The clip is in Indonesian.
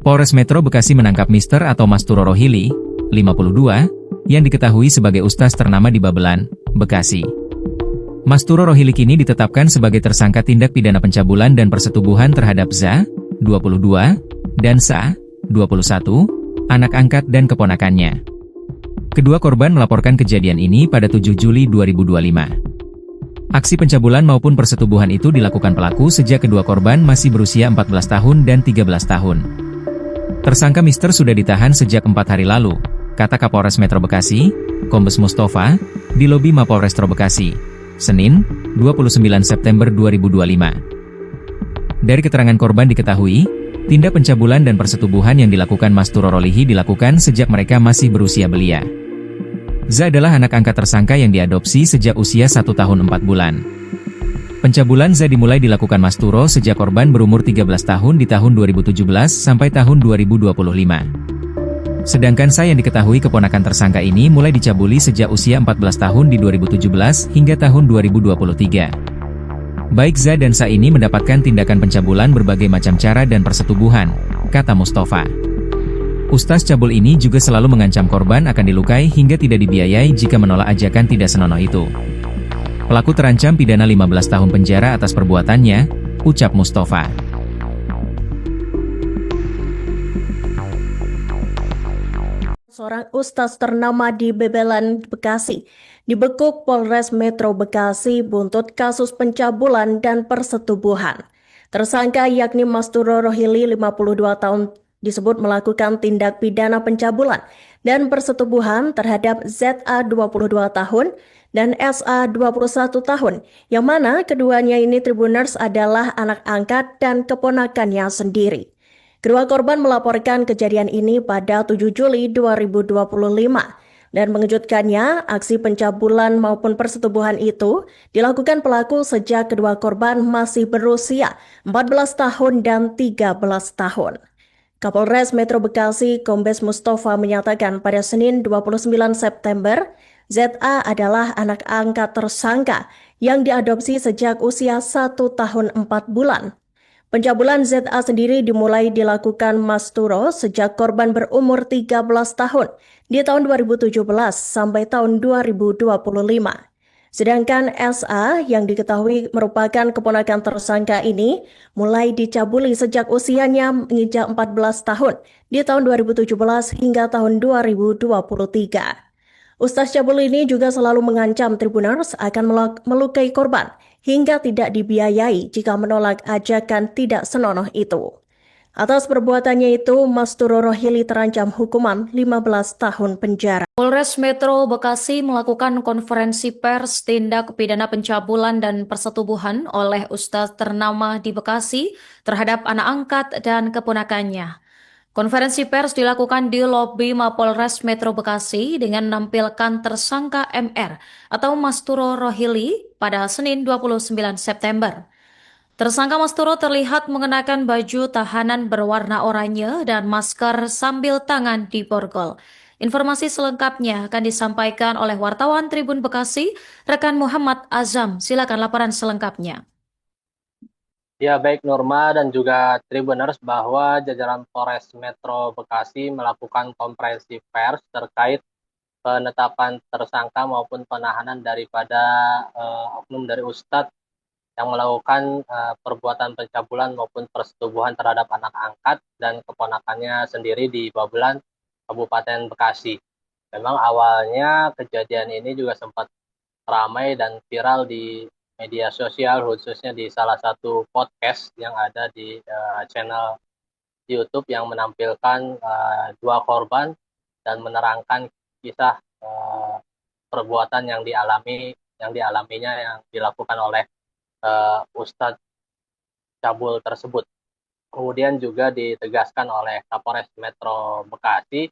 Polres Metro Bekasi menangkap Mister atau Masturo Rohili, 52, yang diketahui sebagai ustaz ternama di Babelan, Bekasi. Masturo Rohili kini ditetapkan sebagai tersangka tindak pidana pencabulan dan persetubuhan terhadap Za, 22, dan Sa, 21, anak angkat dan keponakannya. Kedua korban melaporkan kejadian ini pada 7 Juli 2025. Aksi pencabulan maupun persetubuhan itu dilakukan pelaku sejak kedua korban masih berusia 14 tahun dan 13 tahun. Tersangka Mister sudah ditahan sejak 4 hari lalu, kata Kapolres Metro Bekasi, Kombes Mustafa, di lobi Mapolrestro Bekasi, Senin, 29 September 2025. Dari keterangan korban diketahui, tindak pencabulan dan persetubuhan yang dilakukan Masturo Rohili dilakukan sejak mereka masih berusia belia. Za adalah anak angkat tersangka yang diadopsi sejak usia 1 tahun 4 bulan. Pencabulan Za dimulai dilakukan Masturo sejak korban berumur 13 tahun di tahun 2017 sampai tahun 2025. Sedangkan Sa yang diketahui keponakan tersangka ini mulai dicabuli sejak usia 14 tahun di 2017 hingga tahun 2023. Baik Za dan Sa ini mendapatkan tindakan pencabulan berbagai macam cara dan persetubuhan, kata Mustafa. Ustaz cabul ini juga selalu mengancam korban akan dilukai hingga tidak dibiayai jika menolak ajakan tidak senonoh itu. Pelaku terancam pidana 15 tahun penjara atas perbuatannya, ucap Mustafa. Seorang ustaz ternama di Babelan, Bekasi, dibekuk Polres Metro Bekasi buntut kasus pencabulan dan persetubuhan. Tersangka yakni Masturo Rohili 52 tahun disebut melakukan tindak pidana pencabulan dan persetubuhan terhadap ZA 22 tahun dan SA 21 tahun, yang mana keduanya ini Tribuners adalah anak angkat dan keponakannya sendiri. Kedua korban melaporkan kejadian ini pada 7 Juli 2025, dan mengejutkannya, aksi pencabulan maupun persetubuhan itu dilakukan pelaku sejak kedua korban masih berusia 14 tahun dan 13 tahun. Kapolres Metro Bekasi, Kombes Mustafa menyatakan pada Senin 29 September, ZA adalah anak angkat tersangka yang diadopsi sejak usia 1 tahun 4 bulan. Pencabulan ZA sendiri dimulai dilakukan Masturo sejak korban berumur 13 tahun di tahun 2017 sampai tahun 2025. Sedangkan SA yang diketahui merupakan keponakan tersangka ini mulai dicabuli sejak usianya menginjak 14 tahun di tahun 2017 hingga tahun 2023. Ustaz cabul ini juga selalu mengancam Tribuners akan melukai korban hingga tidak dibiayai jika menolak ajakan tidak senonoh itu. Atas perbuatannya itu, Masturo Rohili terancam hukuman 15 tahun penjara. Polres Metro Bekasi melakukan konferensi pers tindak pidana pencabulan dan persetubuhan oleh ustaz ternama di Bekasi terhadap anak angkat dan keponakannya. Konferensi pers dilakukan di lobi Mapolres Metro Bekasi dengan menampilkan tersangka MR atau Masturo Rohili pada Senin 29 September. Tersangka Masturo terlihat mengenakan baju tahanan berwarna oranye dan masker sambil tangan diborgol. Informasi selengkapnya akan disampaikan oleh wartawan Tribun Bekasi, rekan Muhammad Azam. Silakan laporan selengkapnya. Ya, baik Norma dan juga Tribuners, bahwa jajaran Polres Metro Bekasi melakukan konferensi pers terkait penetapan tersangka maupun penahanan daripada oknum dari Ustadz yang melakukan perbuatan pencabulan maupun persetubuhan terhadap anak angkat dan keponakannya sendiri di Babelan, Kabupaten Bekasi. Memang awalnya kejadian ini juga sempat ramai dan viral di media sosial, khususnya di salah satu podcast yang ada di channel YouTube yang menampilkan dua korban dan menerangkan kisah perbuatan yang dialaminya yang dilakukan oleh Ustadz cabul tersebut. Kemudian juga ditegaskan oleh Kapolres Metro Bekasi